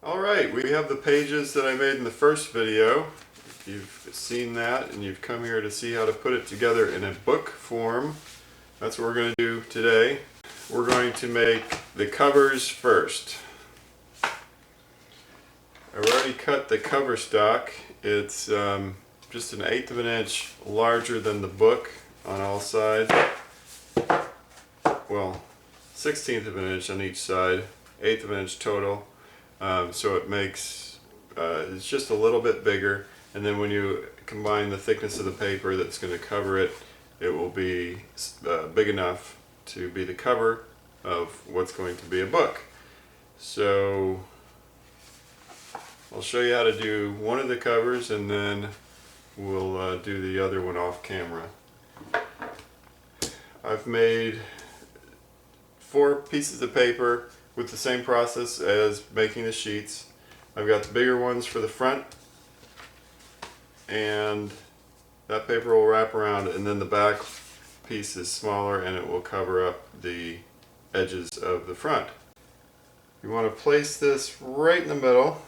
Alright, we have the pages that I made in the first video. If you've seen that and you've come here to see how to put it together in a book form, that's what we're going to do today. We're going to make the covers first. I've already cut the cover stock. It's just an 1/8 of an inch larger than the book on all sides. Well, 1/16 of an inch on each side, 1/8 of an inch total. So it makes, it's just a little bit bigger, and then when you combine the thickness of the paper that's going to cover it, it will be big enough to be the cover of what's going to be a book. So I'll show you how to do one of the covers, and then we'll do the other one off camera. I've made 4 pieces of paper with the same process as making the sheets. I've got the bigger ones for the front, and that paper will wrap around, and then the back piece is smaller and it will cover up the edges of the front. You want to place this right in the middle.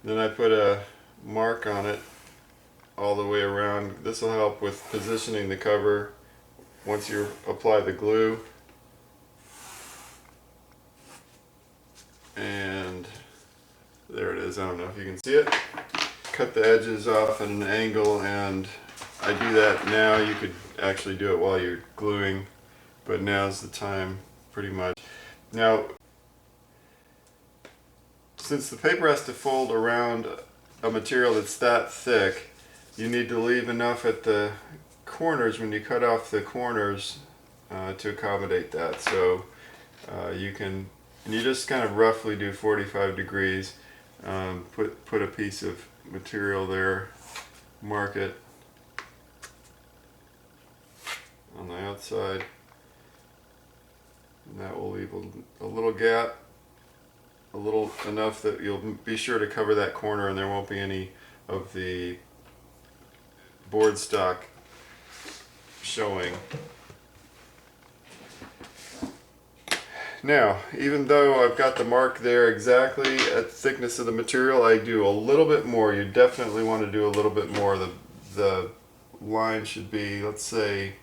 Then I put a mark on it all the way around. This will help with positioning the cover once you apply the glue. And there it is. I don't know if you can see it. Cut the edges off at an angle, and I do that now. You could actually do it while you're gluing, but now's the time pretty much. Now, since the paper has to fold around a material that's that thick, you need to leave enough at the corners when you cut off the corners to accommodate that. So you just kind of roughly do 45 degrees, put a piece of material there, mark it on the outside, and that will leave a little gap, enough that you'll be sure to cover that corner and there won't be any of the board stock showing. Now, even though I've got the mark there exactly at the thickness of the material, I do a little bit more. You definitely want to do a little bit more. The line should be, let's say,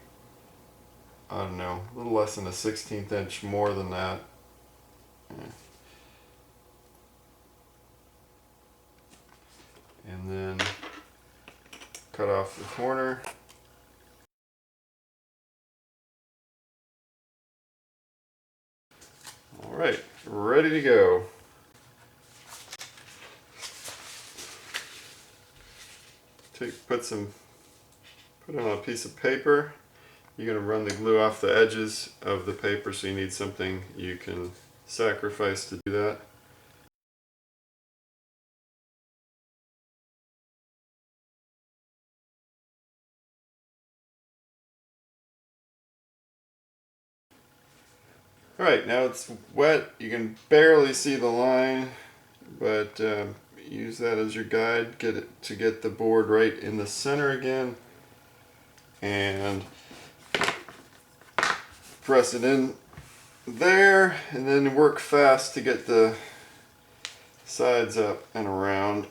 I don't know, a little less than a 1/16 inch more than that. And then cut off the corner. Alright, ready to go. Put on a piece of paper. You're going to run the glue off the edges of the paper, so you need something you can sacrifice to do that. Alright, now it's wet. You can barely see the line, but use that as your guide. Get the board right in the center again, and press it in there, and then work fast to get the sides up and around.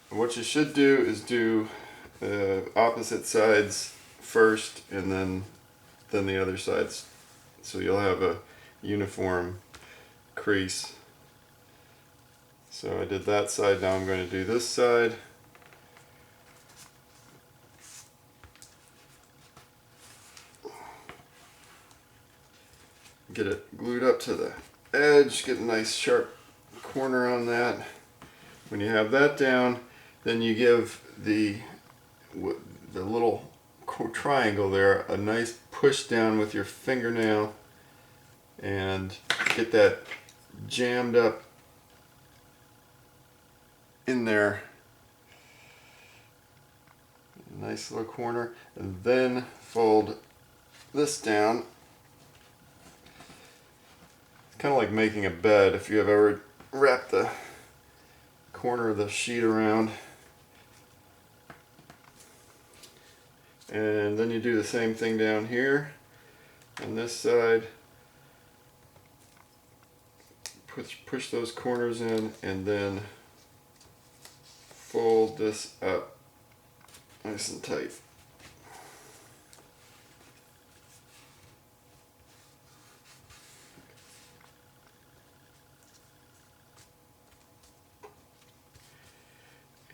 What you should do is do the opposite sides first, and then the other sides, so you'll have a uniform crease. So I did that side, now I'm going to do this side. Get it glued up to the edge, get a nice sharp corner on that. When you have that down, then you give the little triangle there a nice push down with your fingernail and get that jammed up in there. Nice little corner, and then fold this down. It's kind of like making a bed if you have ever wrapped the corner of the sheet around. And then you do the same thing down here on this side. push those corners in and then fold this up nice and tight.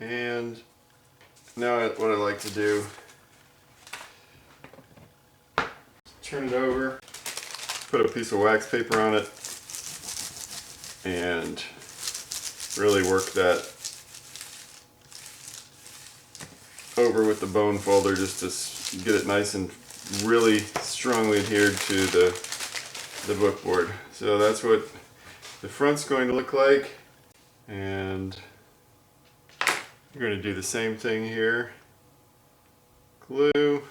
And now what I like to do, turn it over, put a piece of wax paper on it, and really work that over with the bone folder just to get it nice and really strongly adhered to the book board. So that's what the front's going to look like, and we're going to do the same thing here. Glue.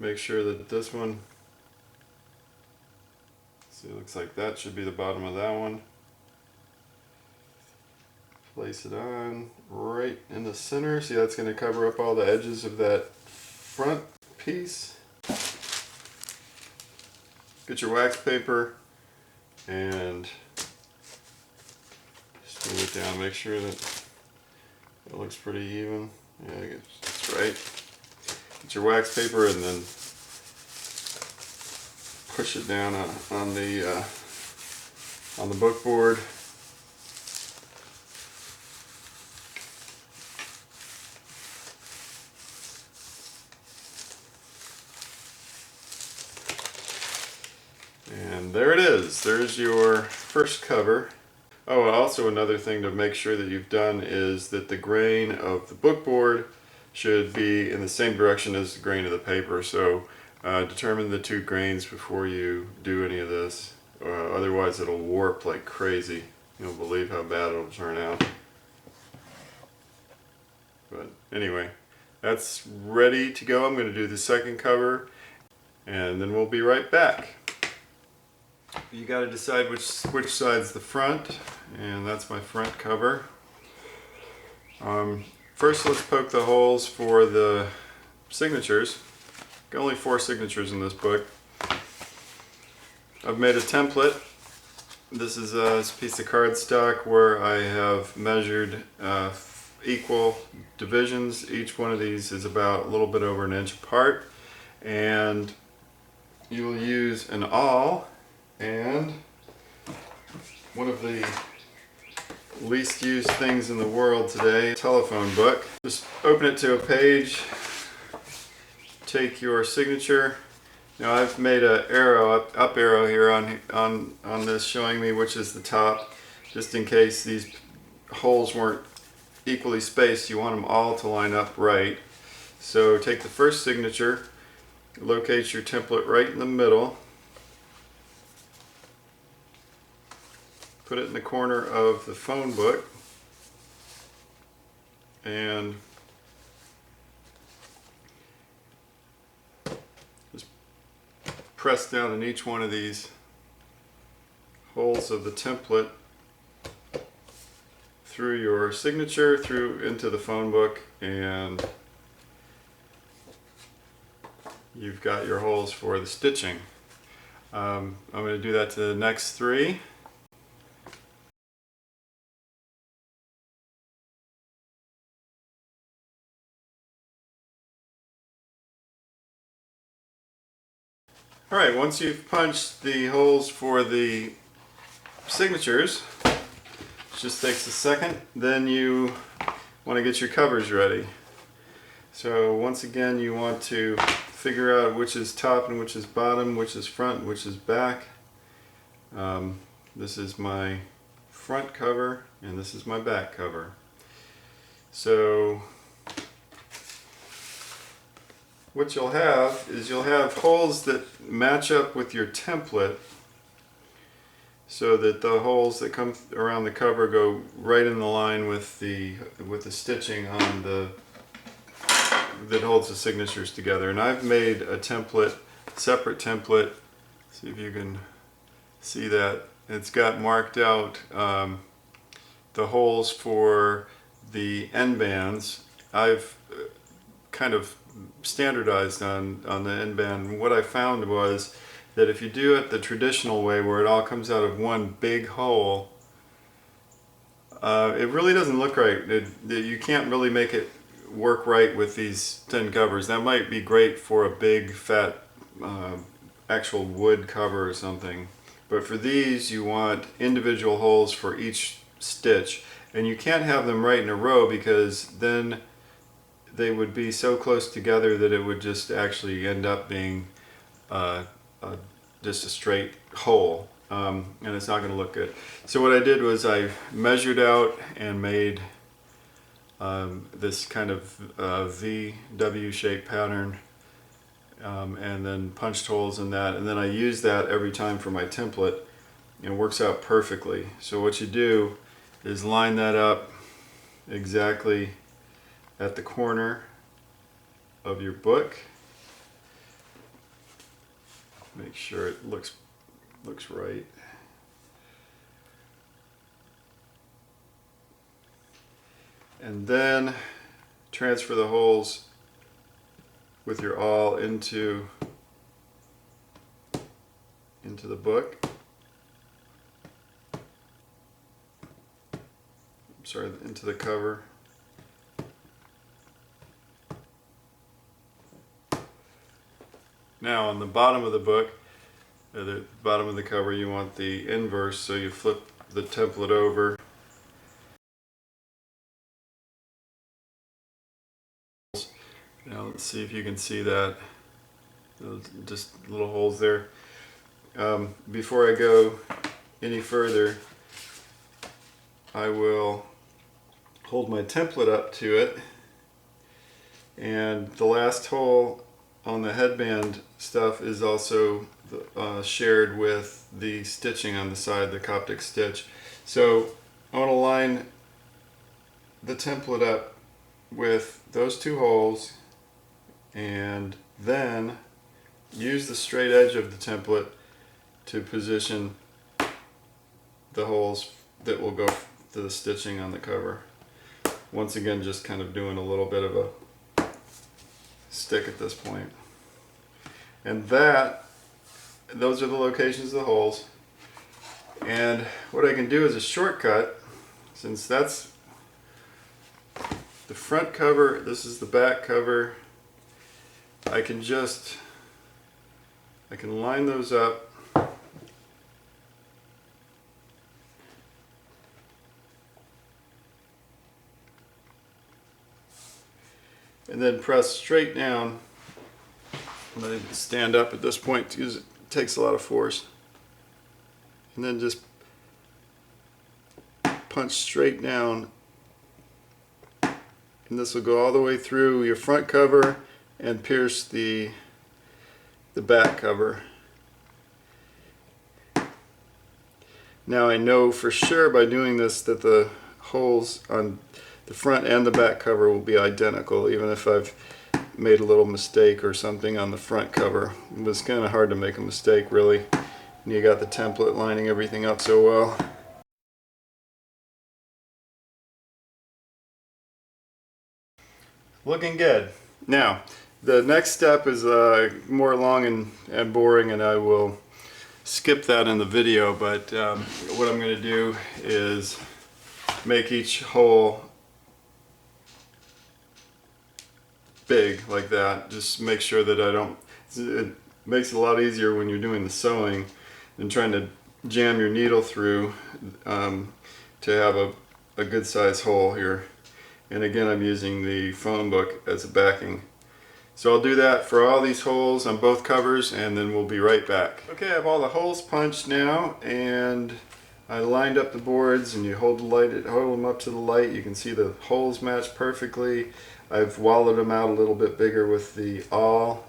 Make sure that this one, see, it looks like that should be the bottom of that one. Place it on right in the center. See, that's going to cover up all the edges of that front piece. Get your wax paper and smooth it down. Make sure that it looks pretty even. Yeah, that's right. Get your wax paper and then push it down on the book board. And there it is. There's your first cover. Oh, and also another thing to make sure that you've done is that the grain of the book board should be in the same direction as the grain of the paper. So determine the two grains before you do any of this. Otherwise it'll warp like crazy. You won't believe how bad it'll turn out. But anyway, that's ready to go. I'm going to do the second cover and then we'll be right back. You got to decide which side's the front, and that's my front cover. First, let's poke the holes for the signatures. Only 4 signatures in this book. I've made a template. This is a piece of cardstock where I have measured equal divisions. Each one of these is about a little bit over an inch apart, and you will use an awl and one of the least used things in the world today, telephone book. Just open it to a page, take your signature. Now I've made an arrow, up arrow here on this showing me which is the top, just in case these holes weren't equally spaced. You want them all to line up right. So take the first signature, locate your template right in the middle, put it in the corner of the phone book, and just press down in each one of these holes of the template through your signature, through into the phone book, and you've got your holes for the stitching. I'm going to do that to the next 3. Alright, once you've punched the holes for the signatures, it just takes a second, then you want to get your covers ready. So once again you want to figure out which is top and which is bottom, which is front, which is back. This is my front cover and this is my back cover. So what you'll have is you'll have holes that match up with your template, so that the holes that come around the cover go right in the line with the stitching on the that holds the signatures together. And I've made a template, separate template. See if you can see that. It's got marked out the holes for the end bands, I've kind of standardized on the end band. What I found was that if you do it the traditional way, where it all comes out of one big hole, it really doesn't look right. You can't really make it work right with these tin covers. That might be great for a big fat actual wood cover or something, but for these you want individual holes for each stitch, and you can't have them right in a row because then they would be so close together that it would just actually end up being just a straight hole, and it's not going to look good. So what I did was I measured out and made this kind of VW shaped pattern, and then punched holes in that, and then I use that every time for my template, and it works out perfectly. So what you do is line that up exactly at the corner of your book. Make sure it looks right. And then transfer the holes with your awl into the book. I'm sorry, into the cover. Now on the bottom of the book, the bottom of the cover, you want the inverse, so you flip the template over. Now let's see if you can see that. Those just little holes there. Before I go any further, I will hold my template up to it, and the last hole on the headband stuff is also shared with the stitching on the side, the Coptic stitch. So I want to line the template up with those two holes, and then use the straight edge of the template to position the holes that will go to the stitching on the cover. Once again, just kind of doing a little bit of a stick at this point. And those are the locations of the holes. And what I can do as a shortcut, since that's the front cover, this is the back cover, I can line those up and then press straight down. Let it stand up at this point because it takes a lot of force, and then just punch straight down, and this will go all the way through your front cover and pierce the back cover. Now I know for sure by doing this that the holes on the front and the back cover will be identical, even if I've made a little mistake or something on the front cover. It was kind of hard to make a mistake, really, and you got the template lining everything up so well. Looking good. Now the next step is more long and boring, and I will skip that in the video, but what I'm going to do is make each hole big like that. Just make sure that I don't, it makes it a lot easier when you're doing the sewing than trying to jam your needle through to have a good size hole here. And again, I'm using the phone book as a backing. So I'll do that for all these holes on both covers, and then we'll be right back. Okay, I have all the holes punched now, and I lined up the boards, and you hold them up to the light. You can see the holes match perfectly. I've wallowed them out a little bit bigger with the awl,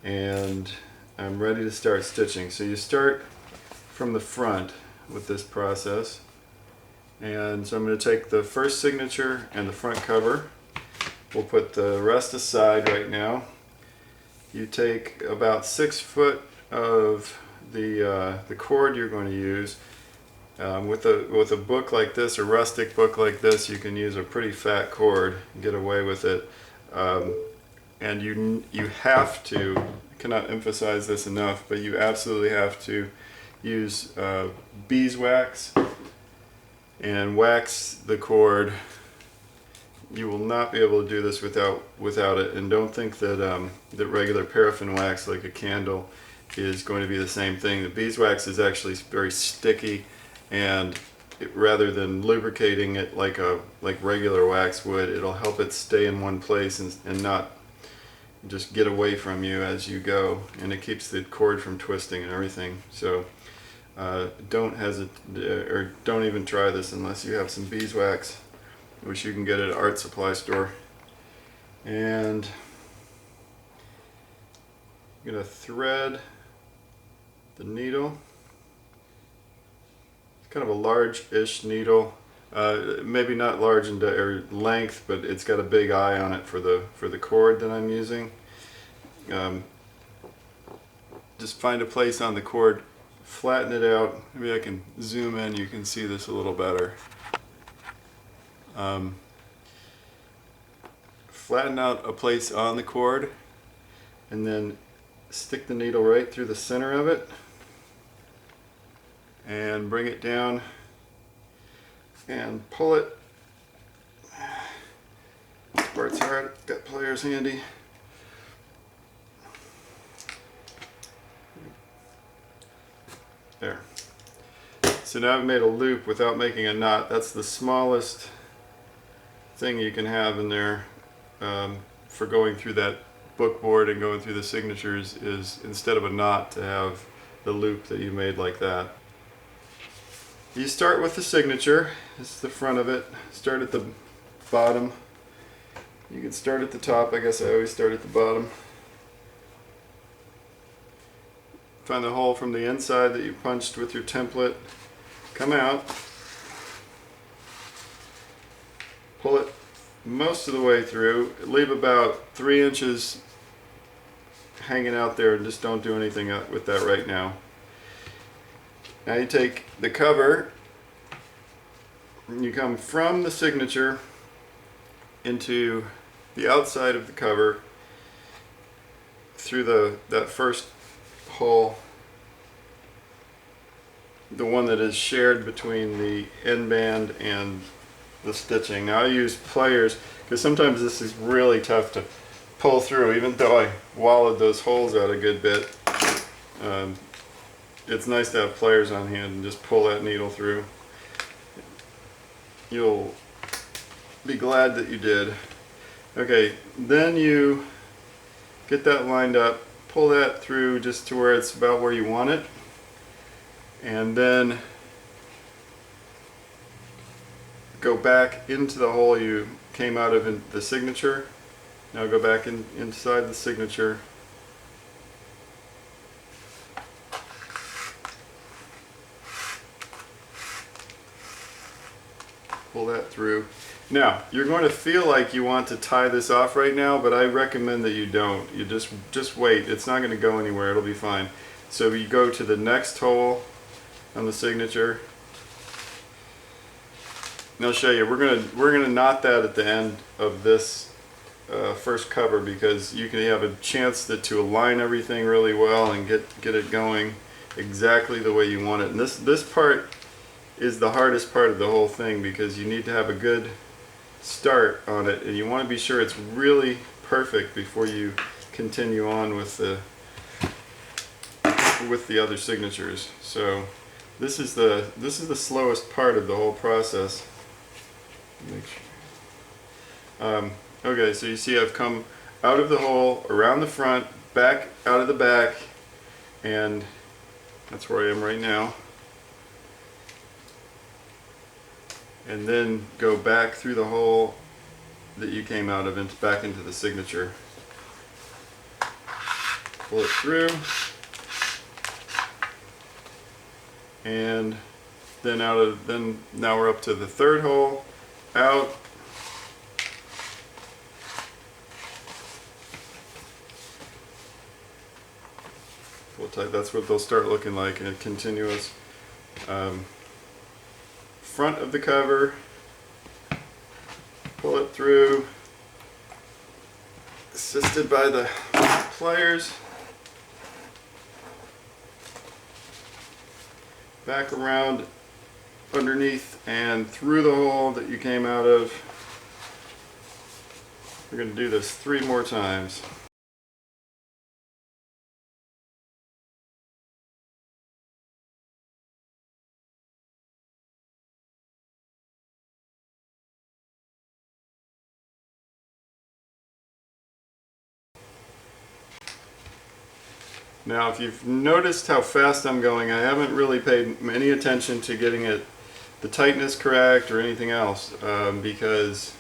and I'm ready to start stitching. So you start from the front with this process. And so I'm going to take the first signature and the front cover. We'll put the rest aside right now. You take about 6 foot of the cord you're going to use. With a book like this, a rustic book like this, you can use a pretty fat cord and get away with it. And you have to, I cannot emphasize this enough, but you absolutely have to use beeswax and wax the cord. You will not be able to do this without it, and don't think that that regular paraffin wax like a candle is going to be the same thing. The beeswax is actually very sticky, and rather than lubricating it like regular wax would, it'll help it stay in one place and not just get away from you as you go, and it keeps the cord from twisting and everything. So don't hesitate, or don't even try this unless you have some beeswax, which you can get at an art supply store. And I'm going to thread the needle. It's kind of a large-ish needle, maybe not large in length, but it's got a big eye on it for the cord that I'm using. Just find a place on the cord, flatten it out. Maybe I can zoom in, you can see this a little better. Flatten out a place on the cord, and then stick the needle right through the center of it and bring it down and pull it. This part's hard, got pliers handy. There. So now I've made a loop without making a knot. That's the smallest thing you can have in there for going through that book board and going through the signatures, is instead of a knot to have the loop that you made like that. You start with the signature. This is the front of it. Start at the bottom. You can start at the top. I guess I always start at the bottom. Find the hole from the inside that you punched with your template. Come out. Pull it most of the way through. Leave about 3 inches hanging out there, and just don't do anything with that right now. Now you take the cover and you come from the signature into the outside of the cover through that first hole, the one that is shared between the end band and the stitching. Now I use pliers because sometimes this is really tough to pull through, even though I wallowed those holes out a good bit. It's nice to have pliers on hand and just pull that needle through. You'll be glad that you did. Okay, then you get that lined up, pull that through just to where it's about where you want it, and then go back into the hole you came out of in the signature. Now go back inside the signature. Pull that through. Now, you're going to feel like you want to tie this off right now, but I recommend that you don't. You just wait. It's not going to go anywhere. It'll be fine. So you go to the next hole on the signature. And I'll show you. We're gonna knot that at the end of this first cover, because you can have a chance to align everything really well and get it going exactly the way you want it. And this part is the hardest part of the whole thing, because you need to have a good start on it, and you want to be sure it's really perfect before you continue on with the other signatures. So this is the slowest part of the whole process. Make sure. Okay, so you see I've come out of the hole, around the front, back out of the back, and that's where I am right now. And then go back through the hole that you came out of and back into the signature. Pull it through, and then now we're up to the third hole, out, pull tight. That's what they'll start looking like, and continuous. front of the cover, pull it through, assisted by the pliers, back around underneath and through the hole that you came out of. We're going to do this 3 more times. Now, if you've noticed how fast I'm going, I haven't really paid any attention to getting the tightness correct or anything else, because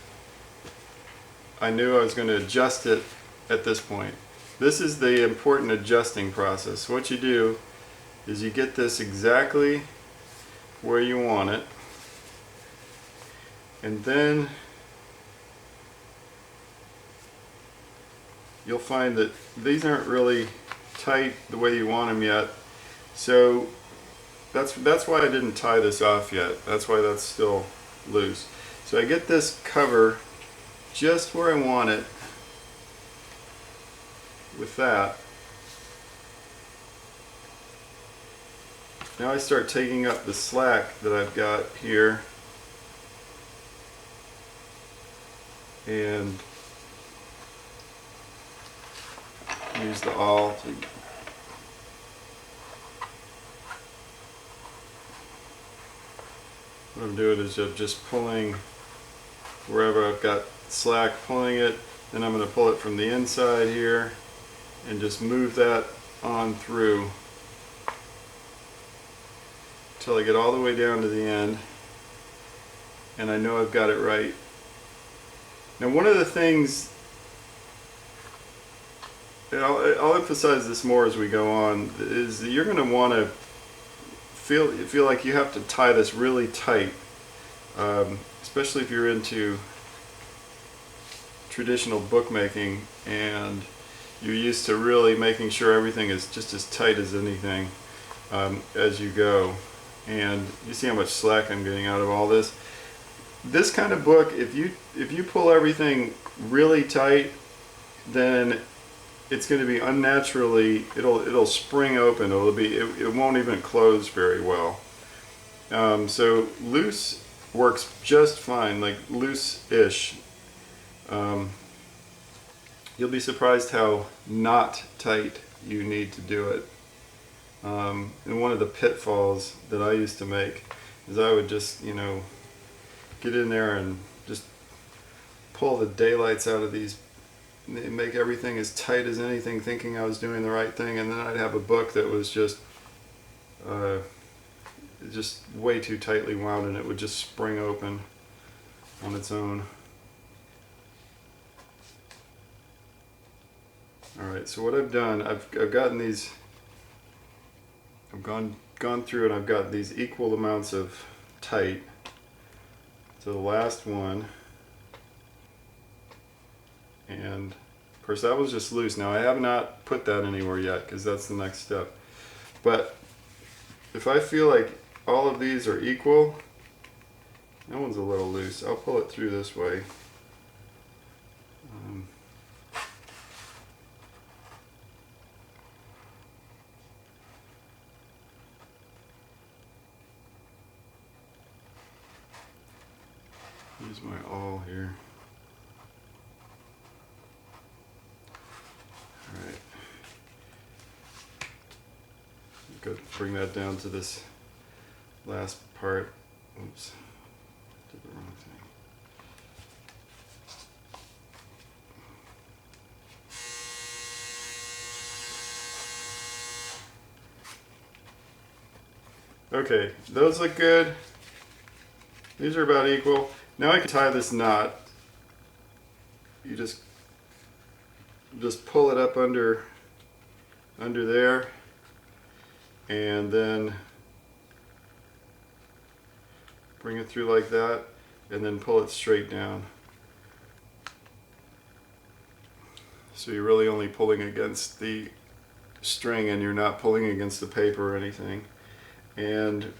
I knew I was going to adjust it at this point. This is the important adjusting process. What you do is you get this exactly where you want it, and then you'll find that these aren't really tight the way you want them yet, so that's why I didn't tie this off yet. That's why that's still loose. So I get this cover just where I want it with that. Now I start taking up the slack that I've got here and use the awl to what I'm doing is I'm just pulling wherever I've got slack, pulling it, then I'm going to pull it from the inside here and just move that on through until I get all the way down to the end and I know I've got it right. Now, one of the things, and I'll emphasize this more as we go on, is that you're going to want to feel like you have to tie this really tight, especially if you're into traditional bookmaking and you're used to really making sure everything is just as tight as anything as you go. And you see how much slack I'm getting out of all this. This kind of book, if you pull everything really tight, then it's going to be unnaturally, it'll spring open. It won't even close very well. So loose works just fine, like loose-ish. You'll be surprised how not tight you need to do it. And one of the pitfalls that I used to make is I would just, get in there and just pull the daylights out of these, make everything as tight as anything, thinking I was doing the right thing, and then I'd have a book that was just way too tightly wound, and it would just spring open on its own. Alright, so what I've done, I've gotten these, I've gone through and I've got these equal amounts of tight. So the last one, and of course that was just loose. Now I have not put that anywhere yet because that's the next step. But if I feel like all of these are equal, that one's a little loose, I'll pull it through this way. Use my awl here. Alright. Go bring that down to this last part. Oops. Did the wrong thing. Okay, those look good. These are about equal. Now I can tie this knot. You just pull it up under there, and then bring it through like that, and then pull it straight down. So you're really only pulling against the string and you're not pulling against the paper or anything. And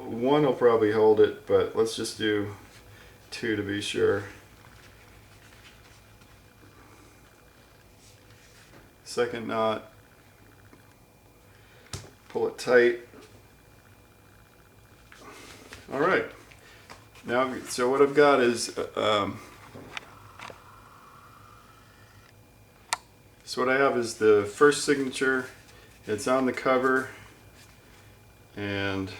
one will probably hold it, but let's just do 2 to be sure. Second knot, pull it tight. All right, now, so what I've got is, so what I have is the first signature. It's on the cover, and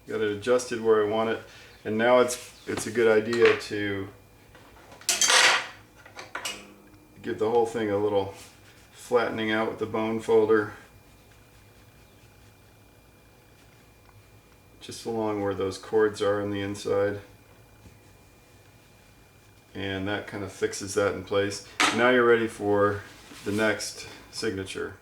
got it adjusted where I want it. And now it's a good idea to give the whole thing a little flattening out with the bone folder, just along where those cords are on the inside, and that kind of fixes that in place. Now you're ready for the next signature.